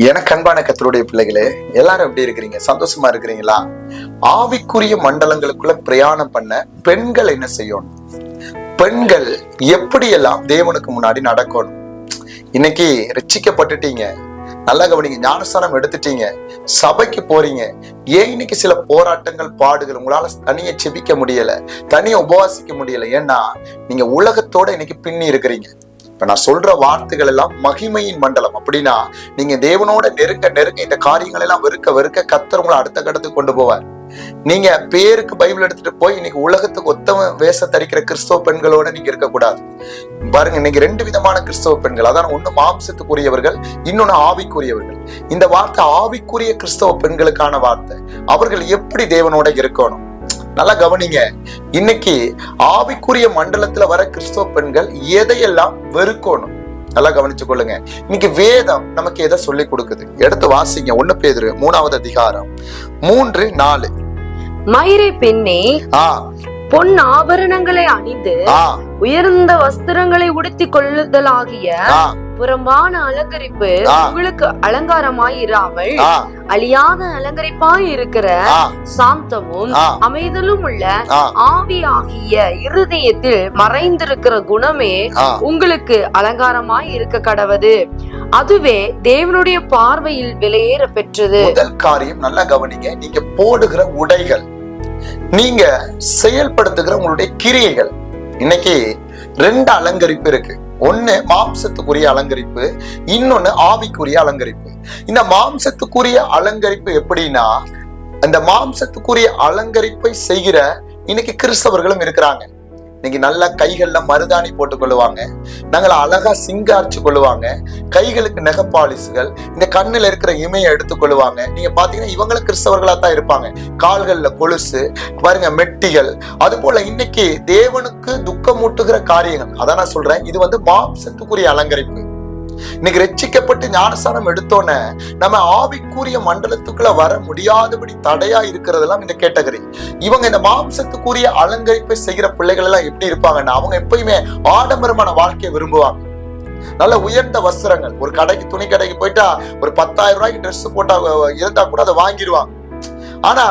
எனக்கு அன்பான கர்த்தருடைய பிள்ளைகளே, எல்லாரும் எப்படி இருக்கிறீங்க? சந்தோஷமா இருக்கிறீங்களா? ஆவிக்குரிய மண்டலங்களுக்குள்ள பிரயாணம் பண்ண பெண்கள் என்ன செய்யணும்? பெண்கள் எப்படியெல்லாம் தேவனுக்கு முன்னாடி நடக்கணும்? இன்னைக்கு ரட்சிக்கப்பட்டுட்டீங்க, நல்லா கவனிங்க, ஞானஸ்தானம் எடுத்துட்டீங்க, சபைக்கு போறீங்க. ஏன் இன்னைக்கு சில போராட்டங்கள், பாடுகள், உங்களால தனியா செபிக்க முடியல, தனியா உபவாசிக்க முடியல? ஏன்னா நீங்க உலகத்தோட இன்னைக்கு பின்னி இருக்கிறீங்க. இப்ப நான் சொல்ற வார்த்தைகள் எல்லாம் மகிமையின் மண்டலம். அப்படின்னா நீங்க தேவனோட நெருங்க நெருங்க இந்த காரியங்கள் எல்லாம் வெறுக்க கர்த்தர் உங்களை அடுத்த கட்டத்துக்கு கொண்டு போவார். நீங்க பேருக்கு பைபிள் எடுத்துட்டு போய் இன்னைக்கு உலகத்துக்கு ஒத்தவ வேஷம் தரிக்கிற கிறிஸ்தவ பெண்களோட நீங்க இருக்கக்கூடாது. பாருங்க, இன்னைக்கு ரெண்டு விதமான கிறிஸ்தவ பெண்கள். அதான் ஒண்ணு மாம்சத்துக்குரியவர்கள், இன்னொன்னு ஆவிக்குரியவர்கள். இந்த வார்த்தை ஆவிக்குரிய கிறிஸ்தவ பெண்களுக்கான வார்த்தை. அவர்கள் எப்படி தேவனோட இருக்கணும்? நல்லா கவனிங்க. இன்னைக்கு ஆவிக்குரிய மண்டலத்துல வர கிறிஸ்தவ பெண்கள் எதையெல்லாம் வெறுக்கணும்? நல்லா கவனிச்சு கொள்ளுங்க. இன்னைக்கு வேதம் நமக்கு எதை சொல்லி கொடுக்குது? எடுத்து வாசிங்க. 1 பேதுரு 3வது அதிகாரம் 3-4. மயிரை பெண்ணே, பொன் ஆபரணங்களை அணிந்து உயர்ந்த வஸ்திரங்களை உடுத்திக் கொள்ளுதலாகிய புறம்பான அலங்கரிப்பு உங்களுக்கு அலங்காரமாய் இராமல் அழியாத அலங்கரிப்பாய் இருக்கிற சாந்தமும் அமைதலும் உள்ள ஆவியாகிய இருதயத்தில் மறைந்திருக்கிற குணமே உங்களுக்கு அலங்காரமாய் இருக்க கடவது. அதுவே தேவனுடைய பார்வையில் விலையேற பெற்றது. முதல் காரியம் நல்லா கவனிங்க. நீங்க போடுகிற உடைகள், நீங்க செயல்படுத்துகிற உங்களுடைய கிரியைகள். இன்னைக்கு 2 அலங்கரிப்பு இருக்கு. ஒண்ணு மாம்சத்துக்குரிய அலங்கரிப்பு, இன்னொன்னு ஆவிக்குரிய அலங்கரிப்பு. இந்த மாம்சத்துக்குரிய அலங்கரிப்பு எப்படின்னா, அந்த மாம்சத்துக்குரிய அலங்கரிப்பை செய்கிற இன்னைக்கு கிறிஸ்தவர்களும் இருக்கிறாங்க. இன்னைக்கு நல்லா கைகள்ல மருதாணி போட்டுக் கொள்ளுவாங்க, நாங்கள அழகா சிங்காரிச்சு கொள்ளுவாங்க, கைகளுக்கு நெகப்பாலிசுகள், இந்த கண்ணுல இருக்கிற இமையை எடுத்துக் கொள்ளுவாங்க. நீங்க பாத்தீங்கன்னா இவங்களும் கிறிஸ்தவர்களா தான் இருப்பாங்க. கால்கள்ல கொலுசு, பாருங்க மெட்டிகள். அது போல இன்னைக்கு தேவனுக்கு துக்கமூட்டுகிற காரியங்கள். அதான் நான் சொல்றேன், இது மாம்சத்துக்குரிய அலங்கரிப்பு. இன்னைக்கு ரட்சிக்கப்பட்டு ஞானஸ்தானம் எடுத்தோன்னே நம்ம ஆவிக்குரிய மண்டலத்துக்குள்ள வர முடியாதபடி தடையா இருக்கிறதெல்லாம் இந்த கேட்டகரி. இவங்க இந்த மாம்சத்துக்குரிய அலங்கரிப்பை செய்கிற பிள்ளைகள் எல்லாம் எப்படி இருப்பாங்கன்னா, அவங்க எப்பயுமே ஆடம்பரமான வாழ்க்கையை விரும்புவாங்க. நல்ல உயர்ந்த வஸ்திரங்கள், ஒரு கடைக்கு, துணி கடைக்கு போயிட்டா ஒரு 10,000 ரூபாய்க்கு ட்ரெஸ் போட்டா இருந்தா கூட அதை வாங்கிடுவாங்க. ஆனா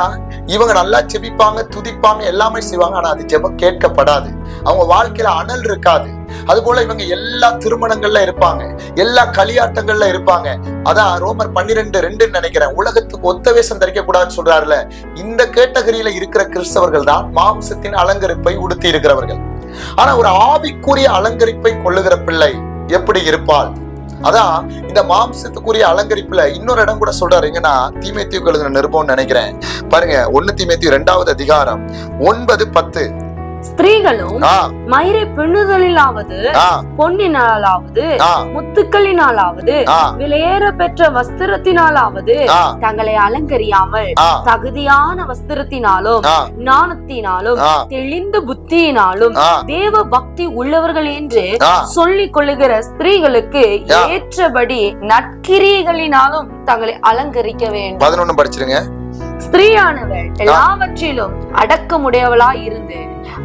இவங்க நல்லா செபிப்பாங்க, துதிப்பாங்க, எல்லாமே செய்வாங்க. ஆனா அது ஜெபம் கேட்கப்படாது. அவங்க வாழ்க்கையில அனல் இருக்காது. அது போல இவங்க எல்லா திருமணங்கள்ல இருப்பாங்க, எல்லா களியாட்டங்கள்ல இருப்பாங்க. அதான் ரோமர் 12:2 நினைக்கிறேன், உலகத்துக்கு ஒத்த வேஷம் தரிக்க கூடாதுன்னு சொல்றாருல. இந்த கேட்டகரியில இருக்கிற கிறிஸ்தவர்கள் தான் மாம்சத்தின் அலங்கரிப்பை உடுத்தி இருக்கிறவர்கள். ஆனா ஒரு ஆவிக்குரிய அலங்கரிப்பை கொள்ளுகிற பிள்ளை எப்படி இருப்பாள்? அதான் இந்த மாம்சத்துக்குரிய அலங்கரிப்புல இன்னொரு இடம் கூட சொல்றாருங்கன்னா, தீமோத்தேயுக்கு எழுதின நிருபம்னு நினைக்கிறேன். பாருங்க, 1 தீமோத்தேயு 2வது அதிகாரம் 9-10. ஸ்திரீகளும் மயிரை பின்னுதலிலாவது, பொன்னினாலாவது, முத்துக்களினாலாவது, விலையேற பெற்ற வஸ்திரத்தினாலாவது தங்களை அலங்கரியாமல் தகுதியான வஸ்திரத்தினாலும் ஞானத்தினாலும் தெளிந்த புத்தியினாலும் தேவ பக்தி உள்ளவர்கள் என்று சொல்லிக் கொள்ளுகிற ஸ்திரீகளுக்கு ஏற்றபடி நற்கிரியைகளினாலும் தங்களை அலங்கரிக்க வேண்டும். 11 படிச்சிருங்க. ஸ்திரீயானவள் எல்லாவற்றிலும் அடக்கமுடையவளாய் இருந்து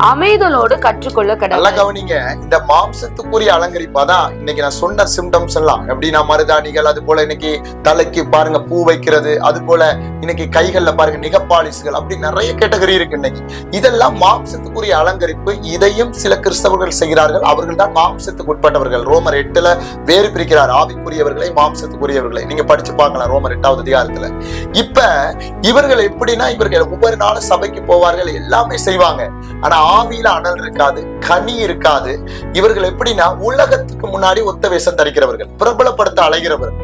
அமைதலோடு கற்றுக்கொள்ள கடவுள். நல்லா கவனிங்க. இந்த மாம்சத்துக்குரிய அலங்கரிப்பு தான் இன்னைக்கு நான் சொன்ன சிம்டம்ஸ் எல்லாம். எப்படின்னா மருதாணிகள், அது போல இன்னைக்கு தலைக்கு பாருங்க பூ வைக்கிறது, அது போல இன்னைக்கு கைகள்ல பாருங்க நிகப்பாலிசுகள், அப்படி நிறைய கேட்டகரி இருக்கு இன்னைக்கு. இதெல்லாம் மாம்சத்துக்குரிய அலங்கரிப்பு. இதையும் சில கிறிஸ்தவர்கள் செய்கிறார்கள். அவர்கள் தான் மாம்சத்துக்கு உட்பட்டவர்கள். ரோமர் 8 வேறு பிரிக்கிறார் ஆவிக்குரியவர்களை, மாம்சத்துக்குரியவர்களை. நீங்க படிச்சு பார்க்கலாம் ரோமர் 8வது அதிகாரத்துல. இப்ப இவர்கள் எப்படின்னா, இவர்கள் ஒவ்வொரு நாளும் சபைக்கு போவார்கள், எல்லாமே செய்வாங்க. ஆனா ஆவியில அனல் இருக்காது, கனி இருக்காது. இவர்கள் எப்படின்னா உலகத்துக்கு முன்னாடி ஒத்த வேஷம் தரிக்கிறவர்கள், பிரபலப்படுத்த அலைகிறவர்கள்.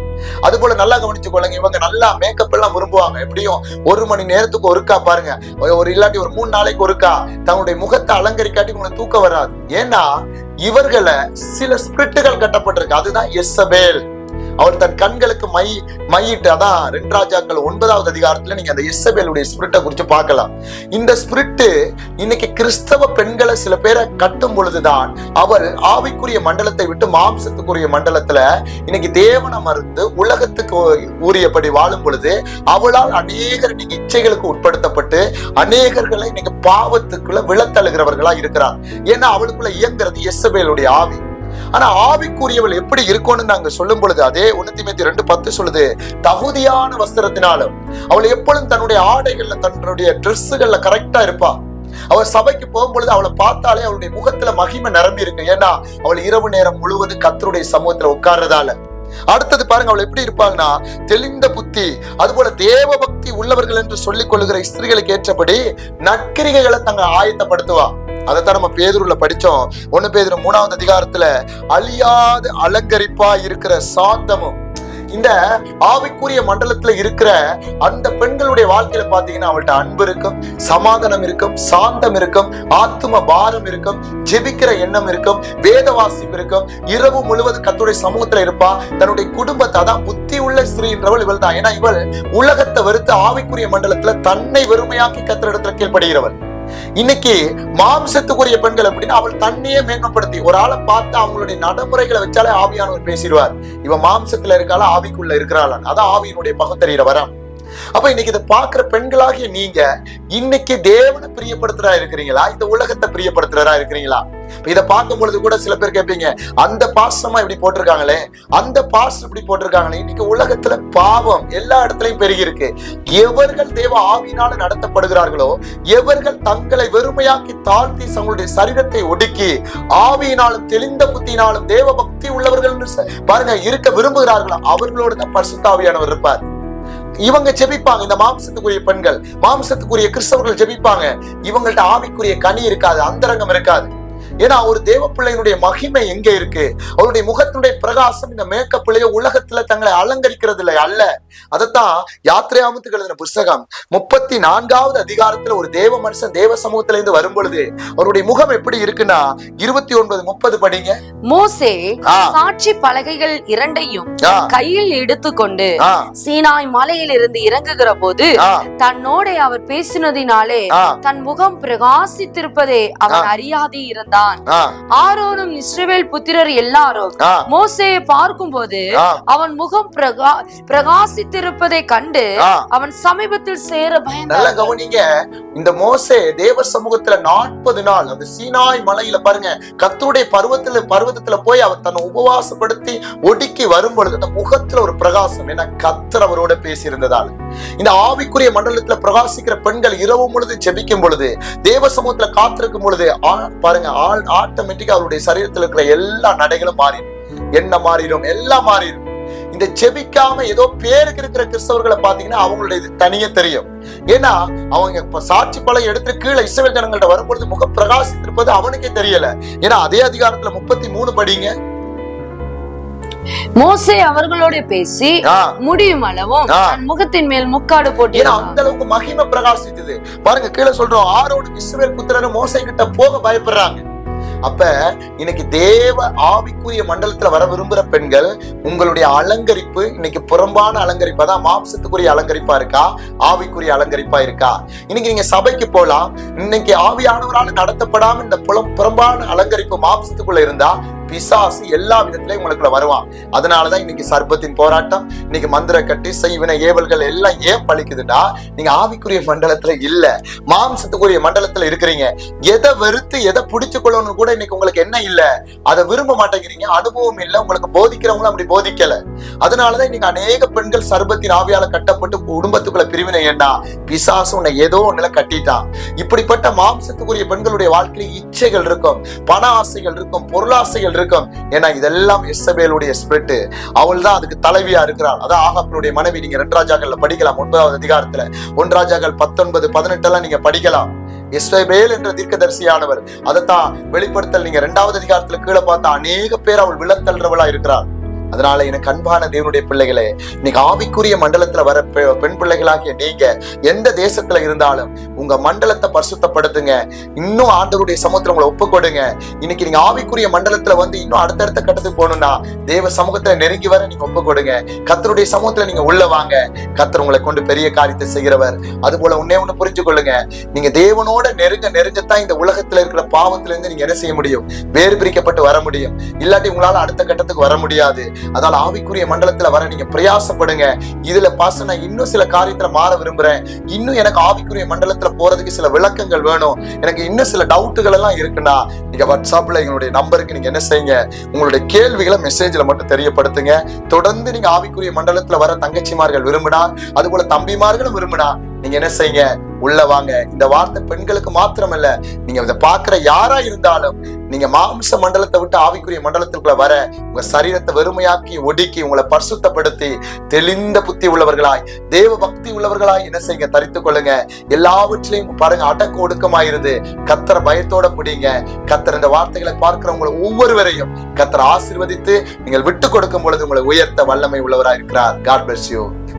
அது போல நல்லா கவனிச்சு கொள்ளுங்க. இவங்க நல்லா மேக்கப் எல்லாம் விரும்புவாங்க. எப்படியும் 1 மணி நேரத்துக்கு ஒருக்கா பாருங்க, ஒரு இல்லாட்டி ஒரு 3 நாளைக்கு ஒருக்கா தன்னுடைய முகத்தை அலங்கரிக்காட்டி உங்களுக்கு தூக்கம் வராது. ஏன்னா இவர்களை சில ஸ்பிரிட்டுகள் கட்டப்பட்டிருக்கு. அதுதான் எசபேல். அவர் தன் கண்களுக்கு மையிட்டு, அதான் 2 ராஜாக்கள் 9வது அதிகாரத்துல நீங்க அந்த எசபேலுடைய ஸ்பிரிட்டை குறிச்சு பார்க்கலாம். இந்த ஸ்பிரிட்டு இன்னைக்கு கிறிஸ்தவ பெண்களை சில பேரை கட்டும் பொழுதுதான் அவர் ஆவிக்குரிய மண்டலத்தை விட்டு மாம்சத்துக்குரிய மண்டலத்துல இன்னைக்கு தேவனை மறுத்து உலகத்துக்கு ஊறியபடி வாழும் பொழுது அவளால் அநேகர் இன்னைக்கு இச்சைகளுக்கு உட்படுத்தப்பட்டு அநேகர்களை இன்னைக்கு பாவத்துக்குள்ள விழத்தழுகிறவர்களா இருக்கிறார். ஏன்னா அவளுக்குள்ள இயங்குறது எசபேலுடைய ஆவி. ஆனா ஆவிக்குரியவள் எப்படி இருக்கும்னு நாங்க சொல்லும் பொழுது அதே 1 தீமோத்தேயு 2:10 சொல்லுது, தகுதியான வஸ்திரத்தினாலும் அவள் எப்பொழுதும் தன்னுடைய ஆடைகள்ல தன்னுடைய ட்ரெஸ்ஸுகள்ல கரெக்டா இருப்பா. அவள் சபைக்கு போகும்பொழுது அவளை பார்த்தாலே அவளுடைய முகத்துல மகிமை நிரம்பி இருக்கு. ஏன்னா அவள் இரவு நேரம் முழுவதும் கர்த்தருடைய சமூகத்துல உட்கார்றதால. அடுத்தது பாருங்க, அவள் எப்படி இருப்பாங்கன்னா தெளிந்த புத்தி, அதுபோல தேவ பக்தி உள்ளவர்கள் என்று சொல்லிக் கொள்ளுகிற ஸ்திரீகளுக்கு ஏற்றபடி நற்கிரிகைகளை தங்க ஆயத்தப்படுத்துவா. அதைத்தான் நம்ம பேதுருல படிச்சோம். 1 பேதுரு 3வது அதிகாரத்துல அழியாத அலங்கரிப்பா இருக்கிற சாந்தமும். இந்த ஆவிக்குரிய மண்டலத்துல இருக்கிற அந்த பெண்களுடைய வாழ்க்கையில பாத்தீங்கன்னா அவள்கிட்ட அன்பு இருக்கும், சமாதானம் இருக்கும், சாந்தம் இருக்கும், ஆத்தும பாரம் இருக்கும், ஜெபிக்கிற எண்ணம் இருக்கும், வேத வாசிப்பு இருக்கும், இரவு முழுவதும் கர்த்தருடைய சமூகத்துல இருப்பா. தன்னுடைய குடும்பத்தை, அதான் புத்தி உள்ள ஸ்திரீன்றவள் இவள் தான். ஏன்னா இவள் உலகத்தை வெறுத்து ஆவிக்குரிய மண்டலத்துல தன்னை வெறுமையாக்கி கர்த்தரிடத்துல கீழ்ப்படுகிறவள். இன்னைக்கு மாம்சத்துக்குரிய பெண்கள் அப்படின்னா அவள் தன்னையே மேன்மைப்படுத்தி ஒரு ஆளை பார்த்து அவங்களுடைய நடைமுறைகளை வச்சாலே ஆவியானவர் பேசிடுவார், இவன் மாம்சத்துல இருக்காளா ஆவிக்குள்ள இருக்கிறாளா, அதான் ஆவியினுடைய பகுத்தறிகிற வரம். அப்ப இன்னைக்கு இதை பாக்குற பெண்களாகிய நீங்க இன்னைக்கு தேவனை பிரியப்படுத்துறா இருக்கிறீங்களா, இந்த உலகத்தை பிரியப்படுத்துறா இருக்கிறீங்களா? இதை பார்க்கும் பொழுது கூட சில பேர் கேட்பீங்க, அந்த பாசமா இப்படி போட்டிருக்காங்களே, அந்த பாஸ்டர் இப்படி போட்டிருக்காங்களே. இன்னைக்கு உலகத்துல பாவம் எல்லா இடத்துலயும் பெருகி இருக்கு. எவர்கள் தேவ ஆவியினால நடத்தப்படுகிறார்களோ, எவர்கள் தங்களை வெறுமையாக்கி தாழ்த்தி தங்களுடைய சரீரத்தை ஒடுக்கி ஆவியினாலும் தெளிந்த புத்தினாலும் தேவ பக்தி உள்ளவர்கள் பாருங்க இருக்க விரும்புகிறார்களோ, அவர்களோடு தான் பரிசுத்த ஆவியானவர் இருப்பார். இவங்க ஜெபிப்பாங்க. இந்த மாம்சத்துக்குரிய பெண்கள், மாம்சத்துக்குரிய கிறிஸ்தவர்கள் ஜெபிப்பாங்க. இவங்கள்ட்ட ஆவிக்குரிய கனி இருக்காது, அந்தரங்கம் இருக்காது. ஏன்னா ஒரு தேவ பிள்ளையினுடைய மகிமை எங்க இருக்கு? அவருடைய முகத்தினுடைய பிரகாசம் இந்த மேக்கப் பிள்ளைய உலகத்துல தங்களை அலங்கரிக்கிறது இல்லை அல்ல. அதத்தான் யாத்திரையாமத்துக்கு எழுதின புஸ்தகம் 34வது அதிகாரத்துல ஒரு தேவ மனுஷன் தேவ சமூகத்துல இருந்து வரும் பொழுது அவருடைய முகம் எப்படி இருக்குன்னா 29:30 படிங்க. மோசே சாட்சி பலகைகள் 2ஐயும் கையில் எடுத்துக்கொண்டு சீனாய் மலையில் இருந்து இறங்குகிற போது தன்னோட அவர் பேசினதினாலே தன் முகம் பிரகாசித்திருப்பதே அவன் அறியாதி இருந்தான். ஆரோனும் இஸ்ரவேல் புத்திரர் எல்லாரும் மோசேயை பார்க்கும் போது அவன் முகம் பிரகாசித்திருப்பதை கண்டு அவன் சமீபத்தில் சேர பயந்தார். நல்லா கவனிங்க, இந்த மோசே தேவ சமூகத்துல 40 நாள் அந்த சீனாய் மலையில பாருங்க கர்த்தருடைய பர்வதத்துல போய் அவர் தன்னை உபவாசப்படுத்தி ஒடுக்கி வரும் பொழுது அந்த முகத்துல ஒரு பிரகாசம். ஏன்னா கர்த்தர் அவரோட பேசி இருந்ததால். இந்த ஆவிக்குரிய மண்டலத்துல பிரகாசிக்கிற பெண்கள் இரவு முழுது ஜெபிக்கும் பொழுது தேவ சமூகத்துல காத்திருக்கும் பொழுது பாருங்க ஆட்டோமேட்டிக்கா அவருடைய சரீரத்தில் இருக்கிற எல்லா நடைகளும் மாறிடும், என்ன மாறிடும், எல்லாம் மாறிடும். இந்த ஜெபிக்காம ஏதோ பேருக்கு இருக்கிற கிறிஸ்தவர்களை பாத்தீங்கன்னா அவங்களுடைய தனியே தெரியும். ஏன்னா அவங்க சாட்சி பழம் எடுத்து கீழே இஸ்ரவேல் ஜனங்கள்ட்ட வரும்பொழுது முக பிரகாசித்திருப்பது அவனுக்கே தெரியல. ஏன்னா அதே அதிகாரத்துல 33 படிங்க. மோசே அவர்களோட பேசி முடியும் அளவும் முகத்தின் மேல் முக்காடு போட்டு அந்த அளவுக்கு மகிமை பிரகாசித்தது. பாருங்க கீழே சொல்றோம், ஆரோடு இஸ்ரவேல் புத்திரரும் மோசே கிட்ட போக பயப்படுறாங்க. அப்ப இன்னைக்கு தேவ ஆவிக்குரிய மண்டலத்துல வர விரும்புற பெண்கள் உங்களுடைய அலங்கரிப்பு இன்னைக்கு புறம்பான அலங்கரிப்பா தான், மாம்சத்துக்குரிய அலங்கரிப்பா இருக்கா, ஆவிக்குரிய அலங்கரிப்பா இருக்கா? இன்னைக்கு நீங்க சபைக்கு போலாம், இன்னைக்கு ஆவியானவரால் நடத்தப்படாம இந்த புறம்பான அலங்கரிப்பு மாம்சத்துக்குள்ள இருந்தா பிசாசு எல்லா விதத்திலையும் உங்களுக்குள்ள வருவான். அதனாலதான் இன்னைக்கு சர்ப்பத்தின் போராட்டம், இன்னைக்கு மந்திர கட்டி செய்வின ஏவல்கள் எல்லாம் ஏன் பழிக்குதுன்னா நீங்க ஆவிக்குரிய மண்டலத்துல இல்ல, மாம்சத்துக்குரிய மண்டலத்துல இருக்கிறீங்க. எதை வெறுத்து எதை பிடிச்சு கொள்ளணும் கூட இன்னைக்கு உங்களுக்கு என்ன இல்ல, அதை விரும்ப மாட்டேங்கிறீங்க, அனுபவம் இல்ல, உங்களுக்கு போதிக்கிறவங்களும் அப்படி போதிக்கல. அதனாலதான் இன்னைக்கு அநேக பெண்கள் சர்ப்பத்தின் ஆவியால கட்டப்பட்டு குடும்பத்துக்குள்ள பிரிவினை. ஏன்னா பிசாசு உன்னை ஏதோ ஒண்ணுல கட்டிட்டான். இப்படிப்பட்ட மாம்சத்துக்குரிய பெண்களுடைய வாழ்க்கையில இச்சைகள் இருக்கும், பண ஆசைகள் இருக்கும், பொருளாசைகள் இருக்கும். ஏன்னா இதெல்லாம் எசபேலுடைய ஸ்பிரிட், அவள் தான் அதுக்கு தலைவியா இருக்கிறாள். அதான் ஆகாபினுடைய மனைவி. நீங்க 2 ராஜாக்கள்ல படிக்கலாம், 9வது அதிகாரத்துல 1 ராஜாக்கள் 19, 18 எல்லாம் நீங்க படிக்கலாம். எசபேல் என்ற தீர்க்கதரிசியானவர். அதைத்தான் வெளிப்படுத்தல் நீங்க 2வது அதிகாரத்துல கீழே பார்த்தா அநேக பேர் அவள் விழத்தல்றவளா இருக்கிறாள். அதனால எனக்கு அன்பான தேவனுடைய பிள்ளைகளே, இன்னைக்கு ஆவிக்குரிய மண்டலத்துல வர பெண் பிள்ளைகளாகிய நீங்க எந்த தேசத்துல இருந்தாலும் உங்க மண்டலத்தை பரிசுத்தப்படுத்துங்க. இன்னும் ஆண்டவருடைய சமூகத்துல உங்களை ஒப்பு கொடுங்க. இன்னைக்கு நீங்க ஆவிக்குரிய மண்டலத்துல வந்து இன்னும் அடுத்தடுத்த கட்டத்துக்கு போகணும்னா தேவ சமூகத்துல நெருங்கி வர நீங்க ஒப்பு கொடுங்க. கர்த்தருடைய சமூகத்துல நீங்க உள்ள வாங்க. கர்த்தர் உங்களை கொண்டு பெரிய காரியத்தை செய்கிறவர். அது போல ஒண்ணு புரிஞ்சு கொள்ளுங்க, நீங்க தேவனோட நெருங்கத்தான் இந்த உலகத்துல இருக்கிற பாவத்துல இருந்து நீங்க என்ன செய்ய முடியும், வேறு பிரிக்கப்பட்டு வர முடியும். இல்லாட்டி உங்களால அடுத்த கட்டத்துக்கு வர முடியாது. அதால ஆவிக்குரிய மண்டலத்துல வர நீங்க பிரயாசப்படுங்க. இதுல பாச நான் இன்னும் சில காரியத்துல மாற விரும்புறேன், இன்னும் எனக்கு ஆவிக்குரிய மண்டலத்துல போறதுக்கு சில விளக்கங்கள் வேணும், எனக்கு இன்னும் சில டவுட்டுகள் எல்லாம் இருக்குன்னா நீங்க வாட்ஸ்அப்ல எங்களுடைய நம்பருக்கு நீங்க என்ன செய்யுங்க, உங்களுடைய கேள்விகளை மெசேஜ்ல மட்டும் தெரியப்படுத்துங்க. தொடர்ந்து நீங்க ஆவிக்குரிய மண்டலத்துல வர தங்கச்சிமார்கள் விரும்பினா, அது போல தம்பிமார்களும் விரும்பினா நீங்க என்ன செய்யுங்க, உள்ள வாங்க. இந்த வார்த்தை பெண்களுக்கு மாத்திரமல்ல, நீங்க இதை பாக்குற யாரா இருந்தாலும் நீங்க மாம்ச மண்டலத்தை விட்டு ஆவிக்குரிய மண்டலத்துக்குள்ள வர உங்க சரீரத்தை வெறுமையாக்கி ஒடுக்கி உங்களை பரிசுத்தப்படுத்தி தெளிந்த புத்தி உள்ளவர்களாய் தேவ பக்தி உள்ளவர்களாய் என்ன செய்யுங்க, தரித்துக் கொள்ளுங்க. எல்லாவற்றிலையும் பாருங்க, அடக்க ஒடுக்கமாயிருந்து கர்த்தரை பயத்தோட பிடிங்க. கர்த்தர் இந்த வார்த்தைகளை பார்க்கிறவங்களை ஒவ்வொருவரையும் கர்த்தர் ஆசீர்வதித்து நீங்கள் விட்டு கொடுக்கும் பொழுது உங்களை உயர்த்த வல்லமை உள்ளவராய் இருக்கிறார். God bless you.